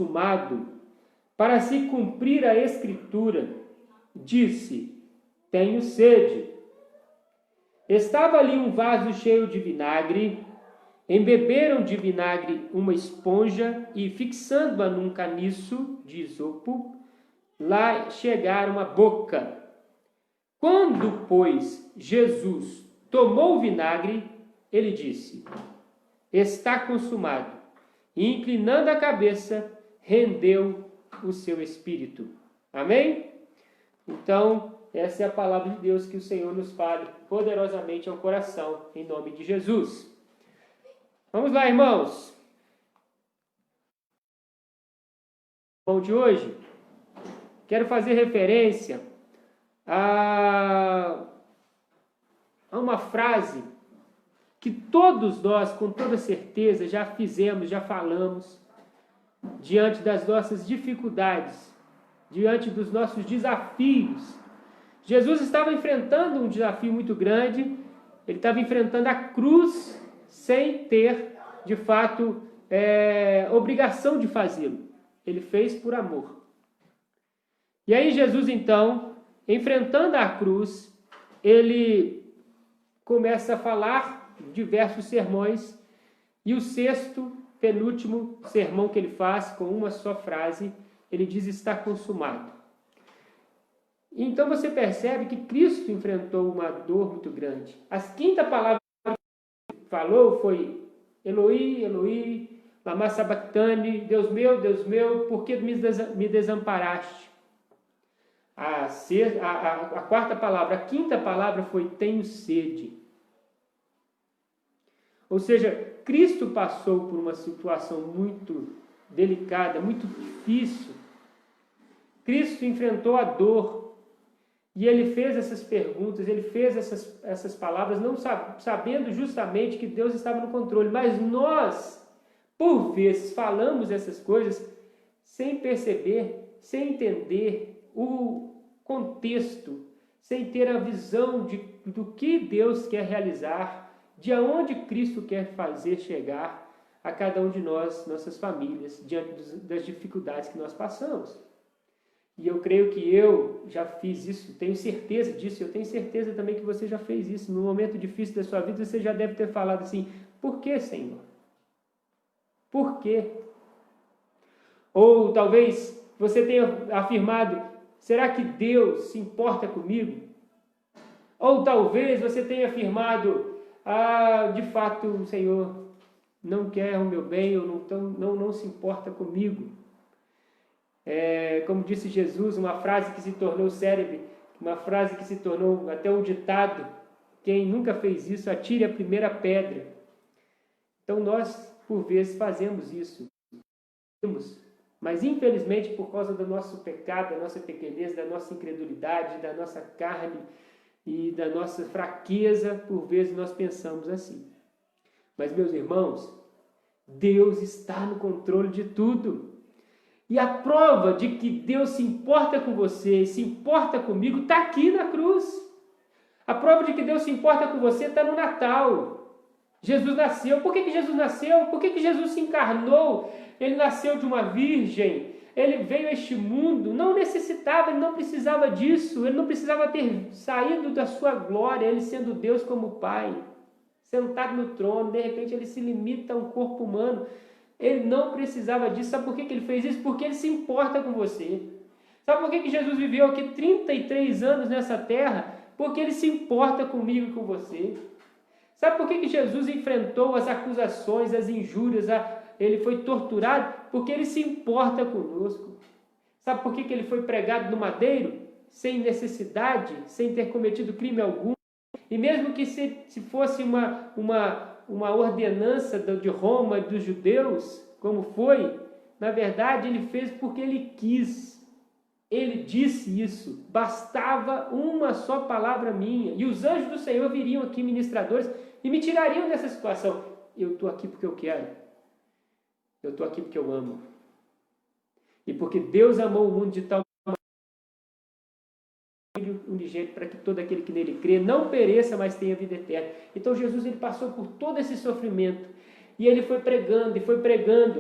consumado, para se cumprir a Escritura, disse: tenho sede. Estava ali um vaso cheio de vinagre. Embeberam de vinagre uma esponja e, fixando-a num caniço de isopo, lá chegaram à boca. Quando, pois, Jesus tomou o vinagre, ele disse: está consumado. E, inclinando a cabeça, rendeu o seu espírito. Amém? Então, essa é a palavra de Deus, que o Senhor nos fale poderosamente ao coração, em nome de Jesus. Vamos lá, irmãos. O de hoje, quero fazer referência a uma frase que todos nós, com toda certeza, já fizemos, já falamos, diante das nossas dificuldades, diante dos nossos desafios. Jesus estava enfrentando um desafio muito grande, ele estava enfrentando a cruz sem ter, de fato, obrigação de fazê-lo. Ele fez por amor. E aí Jesus, então, enfrentando a cruz, ele começa a falar diversos sermões, e o sexto, penúltimo sermão que ele faz, com uma só frase, ele diz: está consumado. Então você percebe que Cristo enfrentou uma dor muito grande. A quinta palavra que ele falou foi: Eloi, Eloi, lama sabachthani, Deus meu, por que me desamparaste? A quarta palavra, a quinta palavra foi: tenho sede. Ou seja, Cristo passou por uma situação muito delicada, muito difícil. Cristo enfrentou a dor. E ele fez essas perguntas, ele fez essas palavras, não sabendo justamente que Deus estava no controle. Mas nós, por vezes, falamos essas coisas sem perceber, sem entender o contexto, sem ter a visão do que Deus quer realizar, de aonde Cristo quer fazer chegar a cada um de nós, nossas famílias, diante das dificuldades que nós passamos. E eu creio que eu já fiz isso, tenho certeza disso, eu tenho certeza também que você já fez isso. No momento difícil da sua vida, você já deve ter falado assim: por que, Senhor? Por quê? Ou talvez você tenha afirmado: será que Deus se importa comigo? Ou talvez você tenha afirmado: de fato o Senhor não quer o meu bem, ou não se importa comigo. Como disse Jesus, uma frase que se tornou célebre, uma frase que se tornou até um ditado: quem nunca fez isso, atire a primeira pedra. Então nós, por vezes, fazemos isso. Mas infelizmente, por causa do nosso pecado, da nossa pequenez, da nossa incredulidade, da nossa carne e da nossa fraqueza, por vezes nós pensamos assim. Mas, meus irmãos, Deus está no controle de tudo. E a prova de que Deus se importa com você, se importa comigo, está aqui na cruz. A prova de que Deus se importa com você está no Natal. Jesus nasceu. Por que Jesus nasceu? Por que Jesus se encarnou? Ele nasceu de uma virgem. Ele veio a este mundo. Não necessitava, ele não precisava disso. Ele não precisava ter saído da sua glória, ele sendo Deus como Pai, sentado no trono. De repente ele se limita a um corpo humano. Ele não precisava disso. Sabe por que ele fez isso? Porque ele se importa com você. Sabe por que Jesus viveu aqui 33 anos nessa terra? Porque ele se importa comigo e com você. Sabe por que Jesus enfrentou as acusações, as injúrias, ele foi torturado? Porque ele se importa conosco. Sabe por que ele foi pregado no madeiro? Sem necessidade, sem ter cometido crime algum. E mesmo que se fosse uma ordenança de Roma, dos judeus, como foi, na verdade ele fez porque ele quis. Ele disse isso, bastava uma só palavra minha, e os anjos do Senhor viriam aqui, ministradores, e me tirariam dessa situação. Eu estou aqui porque eu quero, eu estou aqui porque eu amo, e porque Deus amou o mundo de tal maneira, unigênito, para que todo aquele que nele crê não pereça, mas tenha vida eterna. Então Jesus, ele passou por todo esse sofrimento, e ele foi pregando,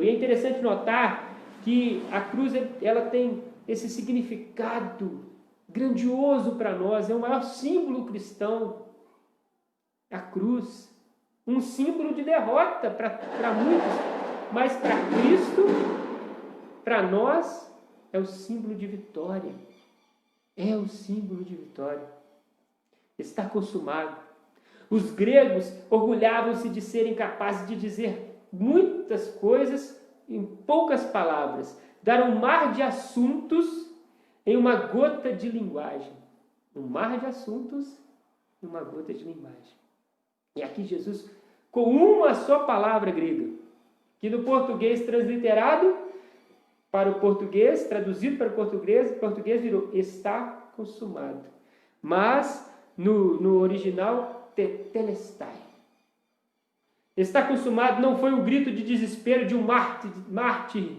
e é interessante notar que a cruz ela tem esse significado grandioso para nós, é o maior símbolo cristão, a cruz, um símbolo de derrota para muitos, mas para Cristo, para nós, é o símbolo de vitória, é o símbolo de vitória, está consumado. Os gregos orgulhavam-se de serem capazes de dizer muitas coisas em poucas palavras, dar um mar de assuntos em uma gota de linguagem. Um mar de assuntos em uma gota de linguagem. E aqui Jesus, com uma só palavra grega, que no português transliterado para o português, traduzido para o português virou está consumado. Mas no original, tetelestai. Está consumado não foi o grito de desespero de um mártir.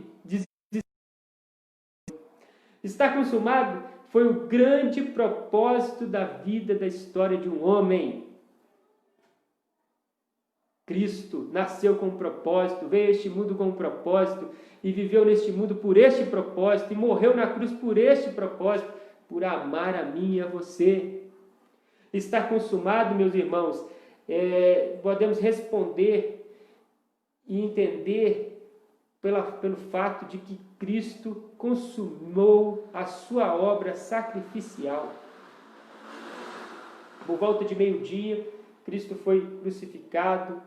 Está consumado foi o grande propósito da vida, da história de um homem. Cristo nasceu com um propósito, veio a este mundo com um propósito e viveu neste mundo por este propósito e morreu na cruz por este propósito, por amar a mim e a você. Está consumado, meus irmãos. Podemos responder e entender pelo fato de que Cristo consumou a sua obra sacrificial. Por volta de meio-dia, Cristo foi crucificado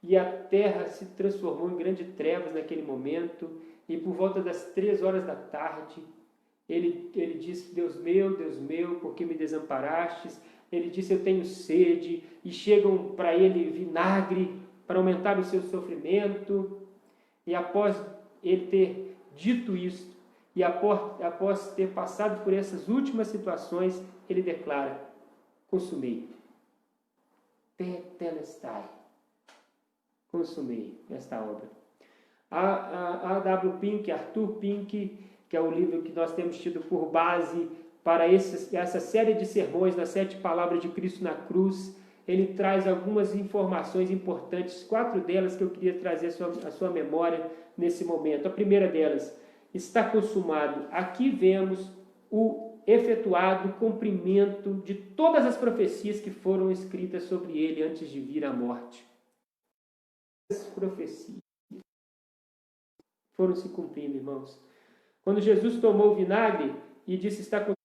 e a terra se transformou em grandes trevas naquele momento. E por volta das 3 horas da tarde, ele disse: Deus meu, por que me desamparastes? Ele disse: eu tenho sede. E chegam para ele vinagre para aumentar o seu sofrimento. E após ele ter dito isso, e após ter passado por essas últimas situações, ele declara: consumei. Tetelestai. Consumei esta obra. Arthur Pink, que é o livro que nós temos tido por base para essa série de sermões das 7 palavras de Cristo na cruz, ele traz algumas informações importantes, 4 delas que eu queria trazer à sua memória nesse momento. A primeira delas, está consumado. Aqui vemos o efetuado cumprimento de todas as profecias que foram escritas sobre ele antes de vir à morte. As profecias foram se cumprindo, irmãos. Quando Jesus tomou o vinagre e disse: está consumado,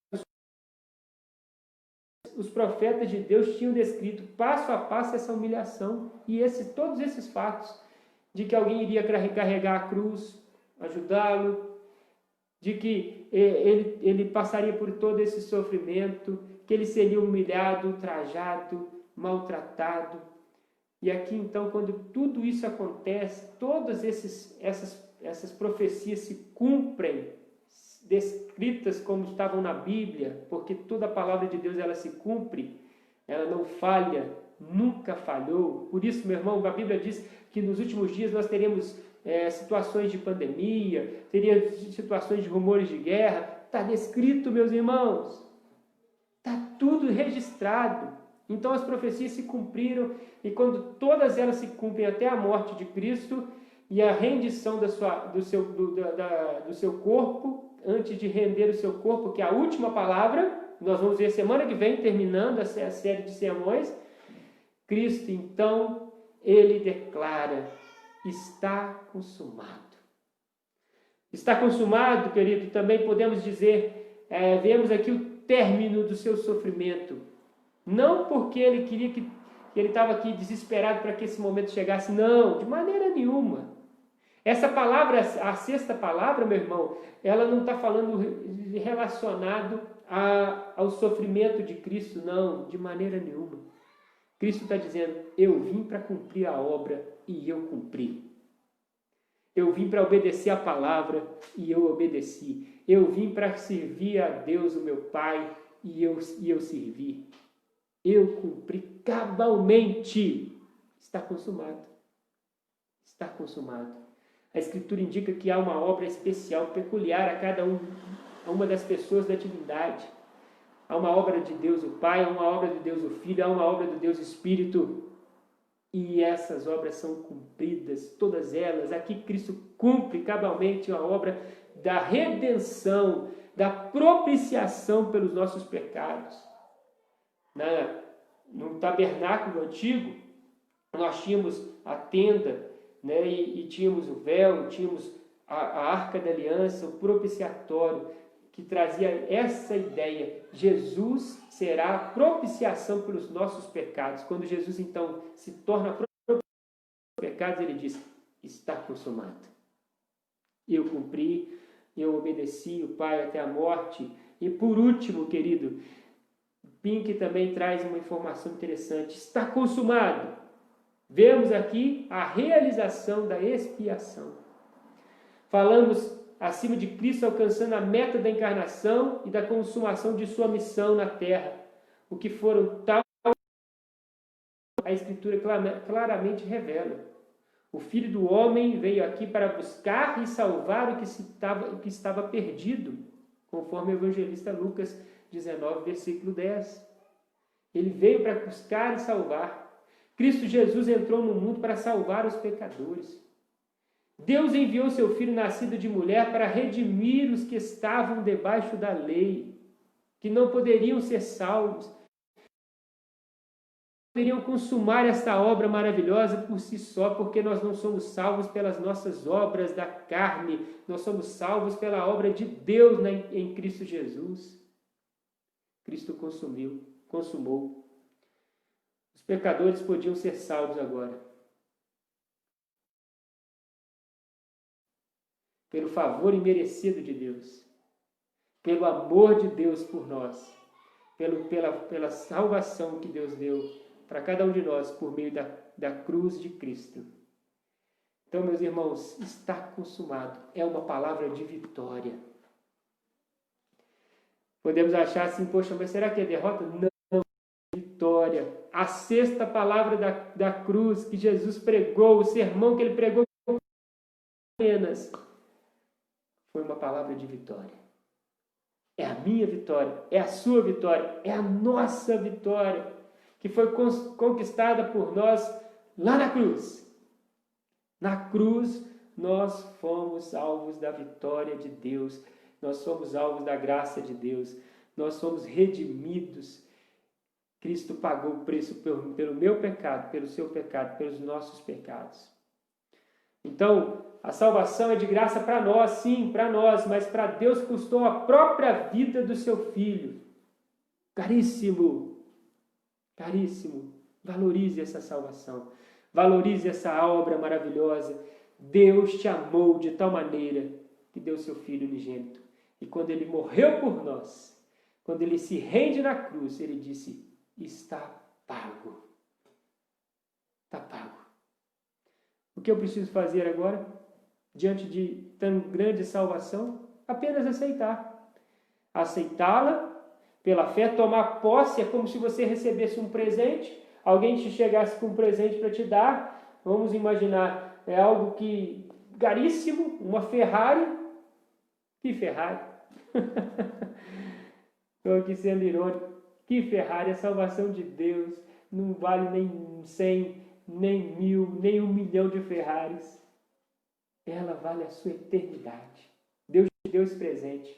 os profetas de Deus tinham descrito passo a passo essa humilhação e todos esses fatos de que alguém iria carregar a cruz, ajudá-lo, de que ele passaria por todo esse sofrimento, que ele seria humilhado, ultrajado, maltratado. E aqui então, quando tudo isso acontece, todas essas profecias se cumprem, descritas como estavam na Bíblia, porque toda a palavra de Deus ela se cumpre, ela não falha, nunca falhou. Por isso, meu irmão, a Bíblia diz que nos últimos dias nós teremos situações de pandemia, teria situações de rumores de guerra. Está descrito, meus irmãos, está tudo registrado. Então as profecias se cumpriram, e quando todas elas se cumprem até a morte de Cristo e a rendição do seu corpo, antes de render o seu corpo, que é a última palavra, nós vamos ver semana que vem, terminando a série de sermões, Cristo, então, ele declara: está consumado. Está consumado, querido, também podemos dizer, vemos aqui o término do seu sofrimento. Não porque ele queria que ele estava aqui desesperado para que esse momento chegasse, não, de maneira nenhuma. Essa palavra, a 6ª palavra, meu irmão, ela não está falando relacionado ao sofrimento de Cristo, não, de maneira nenhuma. Cristo está dizendo: eu vim para cumprir a obra e eu cumpri. Eu vim para obedecer a palavra e eu obedeci. Eu vim para servir a Deus, o meu Pai, e eu servi. Eu cumpri cabalmente. Está consumado. Está consumado. A Escritura indica que há uma obra especial, peculiar a uma das pessoas da divindade. Há uma obra de Deus o Pai, há uma obra de Deus o Filho, há uma obra de Deus o Espírito. E essas obras são cumpridas, todas elas. Aqui Cristo cumpre cabalmente a obra da redenção, da propiciação pelos nossos pecados. No tabernáculo antigo, nós tínhamos a tenda, né, e tínhamos o véu, tínhamos a arca da aliança, o propiciatório, que trazia essa ideia. Jesus será a propiciação pelos nossos pecados. Quando Jesus, então, se torna propiciação pelos pecados, ele diz: está consumado. Eu cumpri, eu obedeci o Pai até a morte. E por último, querido, Pink também traz uma informação interessante. Está consumado. Vemos aqui a realização da expiação. Falamos acima de Cristo alcançando a meta da encarnação e da consumação de sua missão na terra, o que foram tal a Escritura claramente revela. O Filho do Homem veio aqui para buscar e salvar o que estava perdido, conforme o evangelista Lucas 19, versículo 10. Ele veio para buscar e salvar. Cristo Jesus entrou no mundo para salvar os pecadores. Deus enviou seu Filho nascido de mulher para redimir os que estavam debaixo da lei, que não poderiam ser salvos, poderiam consumar esta obra maravilhosa por si só, porque nós não somos salvos pelas nossas obras da carne, nós somos salvos pela obra de Deus em Cristo Jesus. Cristo consumou. Os pecadores podiam ser salvos agora. Pelo favor imerecido de Deus, pelo amor de Deus por nós, pela salvação que Deus deu para cada um de nós por meio da cruz de Cristo. Então, meus irmãos, está consumado. É uma palavra de vitória. Podemos achar assim, poxa, mas será que é derrota? Não, vitória. A sexta palavra da cruz que Jesus pregou, o sermão que ele pregou apenas, foi uma palavra de vitória. É a minha vitória, é a sua vitória, é a nossa vitória, que foi conquistada por nós lá na cruz. Na cruz, nós fomos alvos da vitória de Deus, nós somos alvos da graça de Deus, nós somos redimidos. Cristo pagou o preço pelo meu pecado, pelo seu pecado, pelos nossos pecados. Então, a salvação é de graça para nós, sim, para nós, mas para Deus custou a própria vida do seu Filho. Caríssimo, caríssimo, valorize essa salvação, valorize essa obra maravilhosa. Deus te amou de tal maneira que deu seu Filho unigênito. E quando ele morreu por nós, quando ele se rende na cruz, ele disse: está pago. Está pago. O que eu preciso fazer agora, diante de tão grande salvação? Apenas aceitar. Aceitá-la pela fé, tomar posse. É como se você recebesse um presente, alguém te chegasse com um presente para te dar. Vamos imaginar, é algo que caríssimo, uma Ferrari. Que Ferrari? Estou aqui sendo irônico. Que Ferrari? A salvação de Deus não vale nem 100, nem 1000, nem 1 milhão de Ferraris. Ela vale a sua eternidade. Deus te deu esse presente.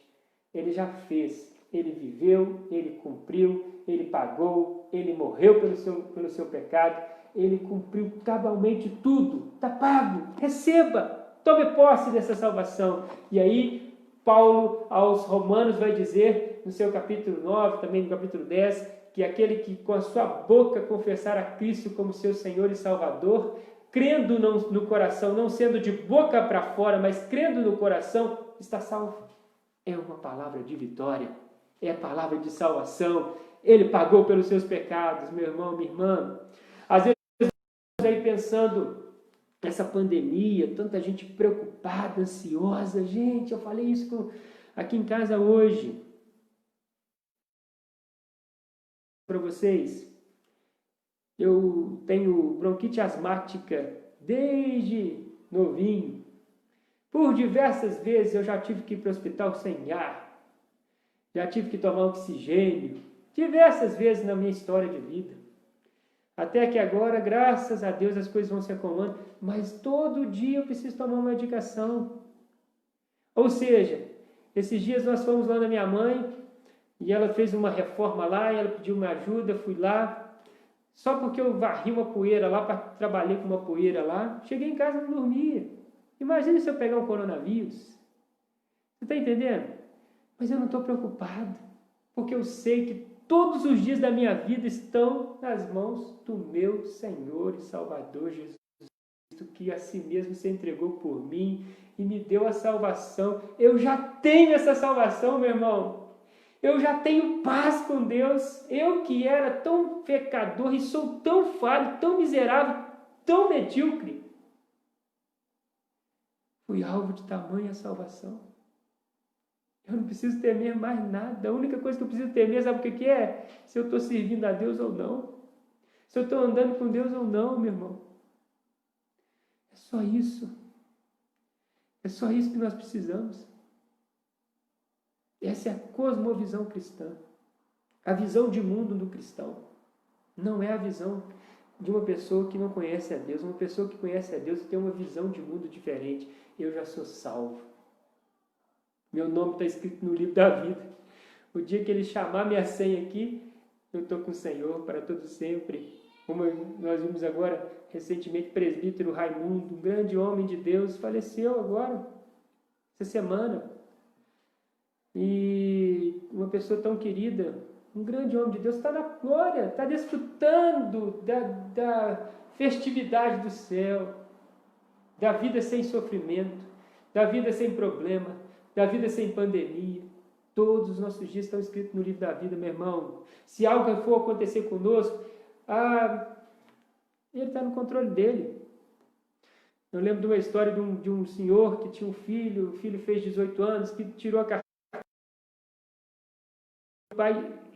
Ele já fez. Ele viveu, ele cumpriu, ele pagou, ele morreu pelo seu pecado, ele cumpriu cabalmente tudo. Está pago. Receba. Tome posse dessa salvação. E aí, Paulo aos Romanos vai dizer, no seu capítulo 9, também no capítulo 10, que aquele que com a sua boca confessar a Cristo como seu Senhor e Salvador, crendo no coração, não sendo de boca para fora, mas crendo no coração, está salvo. É uma palavra de vitória, é a palavra de salvação. Ele pagou pelos seus pecados, meu irmão, minha irmã. Às vezes, aí pensando, essa pandemia, tanta gente preocupada, ansiosa. Gente, eu falei isso aqui em casa hoje. Para vocês, eu tenho bronquite asmática desde novinho. Por diversas vezes eu já tive que ir para o hospital sem ar, já tive que tomar oxigênio, diversas vezes na minha história de vida. Até que agora, graças a Deus, as coisas vão se acalmando, mas todo dia eu preciso tomar uma medicação. Ou seja, esses dias nós fomos lá na minha mãe, e ela fez uma reforma lá, e ela pediu uma ajuda, fui lá, só porque eu varri uma poeira lá, trabalhei com uma poeira lá, cheguei em casa e não dormia. Imagine se eu pegar um coronavírus. Você está entendendo? Mas eu não estou preocupado, porque eu sei que todos os dias da minha vida estão nas mãos do meu Senhor e Salvador Jesus Cristo, que a si mesmo se entregou por mim e me deu a salvação. Eu já tenho essa salvação, meu irmão. Eu já tenho paz com Deus. Eu que era tão pecador e sou tão falho, tão miserável, tão medíocre, fui alvo de tamanha salvação. Eu não preciso temer mais nada. A única coisa que eu preciso temer, sabe o que é? Se eu estou servindo a Deus ou não. Se eu estou andando com Deus ou não, meu irmão. É só isso. É só isso que nós precisamos. Essa é a cosmovisão cristã. A visão de mundo do cristão. Não é a visão de uma pessoa que não conhece a Deus. Uma pessoa que conhece a Deus tem uma visão de mundo diferente. Eu já sou salvo. Meu nome está escrito no livro da vida. O dia que ele chamar minha senha aqui, eu estou com o Senhor para todo sempre. Como nós vimos agora, recentemente, o presbítero Raimundo, um grande homem de Deus, faleceu agora, essa semana. E uma pessoa tão querida, um grande homem de Deus, está na glória, está desfrutando da festividade do céu, da vida sem sofrimento, da vida sem problema, da vida sem pandemia. Todos os nossos dias estão escritos no livro da vida, meu irmão. Se algo for acontecer conosco, ele está no controle dele. Eu lembro de uma história de um senhor que tinha um filho, o filho fez 18 anos, que tirou a carteira.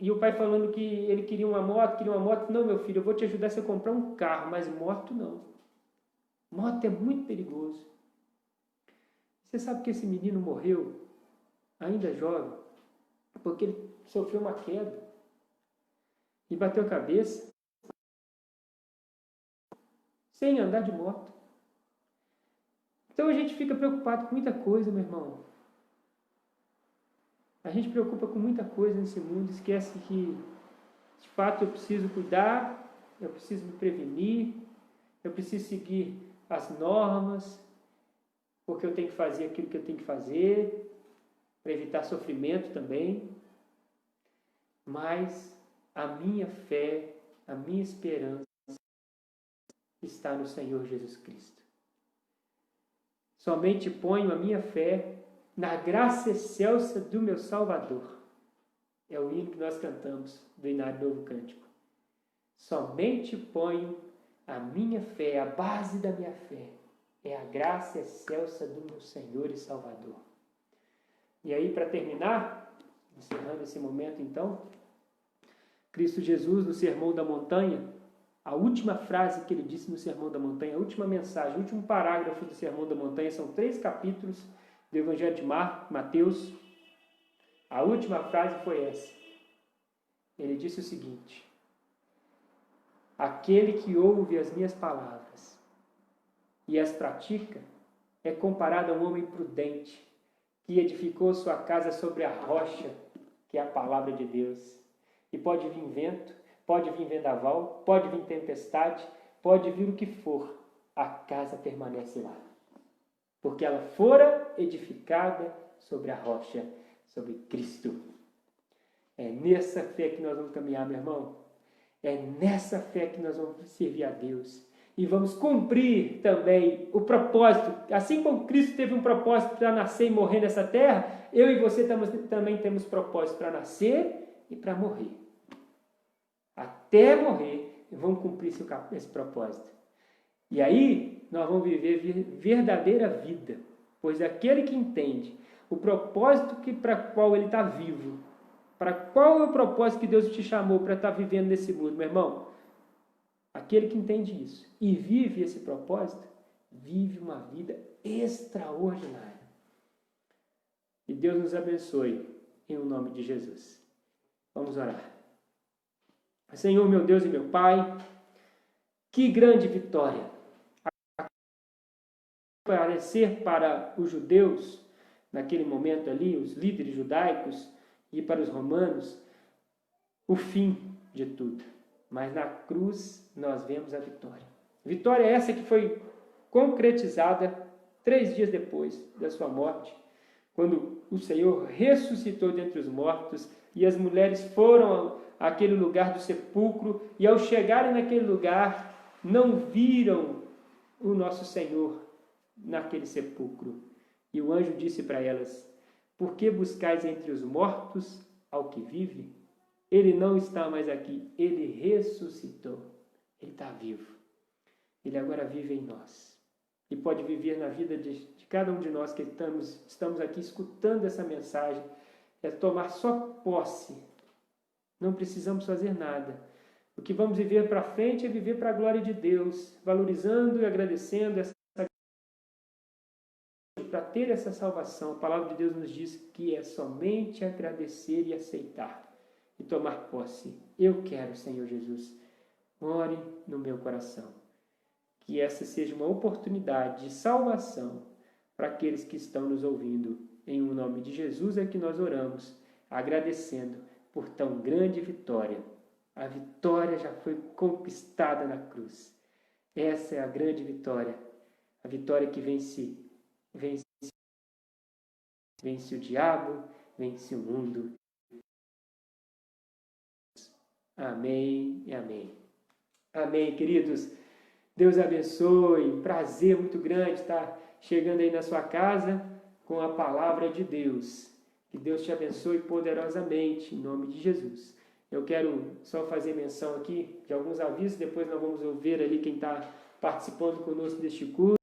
E o pai falando que ele queria uma moto. Não, meu filho, eu vou te ajudar se eu comprar um carro, mas moto não. Moto é muito perigoso. Você sabe que esse menino morreu, ainda jovem, porque ele sofreu uma queda e bateu a cabeça sem andar de moto. Então a gente fica preocupado com muita coisa, meu irmão. A gente preocupa com muita coisa nesse mundo, esquece que, de fato, eu preciso cuidar, eu preciso me prevenir, eu preciso seguir as normas, porque eu tenho que fazer aquilo que eu tenho que fazer, para evitar sofrimento também. Mas a minha fé, a minha esperança está no Senhor Jesus Cristo. Somente ponho a minha fé na graça excelsa do meu Salvador. É o hino que nós cantamos do Inário Novo Cântico. Somente ponho a minha fé, a base da minha fé, é a graça excelsa do meu Senhor e Salvador. E aí, para terminar, encerrando esse momento então, Cristo Jesus, no Sermão da Montanha, a última frase que ele disse no Sermão da Montanha, a última mensagem, o último parágrafo do Sermão da Montanha, são 3 capítulos do Evangelho de Mateus. A última frase foi essa. Ele disse o seguinte: aquele que ouve as minhas palavras e as pratica é comparado a um homem prudente que edificou sua casa sobre a rocha, que é a palavra de Deus. E pode vir vento, pode vir vendaval, pode vir tempestade, pode vir o que for, a casa permanece lá. Porque ela fora edificada sobre a rocha, sobre Cristo. É nessa fé que nós vamos caminhar, meu irmão. É nessa fé que nós vamos servir a Deus. E vamos cumprir também o propósito. Assim como Cristo teve um propósito para nascer e morrer nessa terra, eu e você também temos propósito para nascer e para morrer. Até morrer, vamos cumprir esse propósito. E aí, nós vamos viver verdadeira vida. Pois aquele que entende o propósito para qual ele está vivo, para qual é o propósito que Deus te chamou para estar vivendo nesse mundo, meu irmão? Aquele que entende isso e vive esse propósito, vive uma vida extraordinária. E Deus nos abençoe, em o nome de Jesus. Vamos orar. Senhor, meu Deus e meu Pai, Que grande vitória! Parecer para os judeus, naquele momento ali, os líderes judaicos, e para os romanos, o fim de tudo. Mas na cruz nós vemos a vitória. Vitória essa que foi concretizada 3 dias depois da sua morte, quando o Senhor ressuscitou dentre os mortos e as mulheres foram àquele lugar do sepulcro e ao chegarem naquele lugar não viram o nosso Senhor naquele sepulcro. E o anjo disse para elas: por que buscais entre os mortos ao que vive? Ele não está mais aqui, ele ressuscitou. Ele está vivo. Ele agora vive em nós. E pode viver na vida de cada um de nós que estamos aqui escutando essa mensagem. É tomar só posse. Não precisamos fazer nada. O que vamos viver para frente é viver para a glória de Deus, valorizando e agradecendo para ter essa salvação. A palavra de Deus nos diz que é somente agradecer e aceitar e tomar posse. Eu quero, Senhor Jesus, more no meu coração. Que essa seja uma oportunidade de salvação para aqueles que estão nos ouvindo. Em o nome de Jesus é que nós oramos, agradecendo por tão grande vitória. A vitória já foi conquistada na cruz. Essa é a grande vitória. A vitória que vence o diabo, vence o mundo. Amém e amém. Amém, queridos. Deus abençoe. Prazer muito grande estar chegando aí na sua casa com a palavra de Deus. Que Deus te abençoe poderosamente, em nome de Jesus. Eu quero só fazer menção aqui de alguns avisos, depois nós vamos ver ali quem está participando conosco deste curso.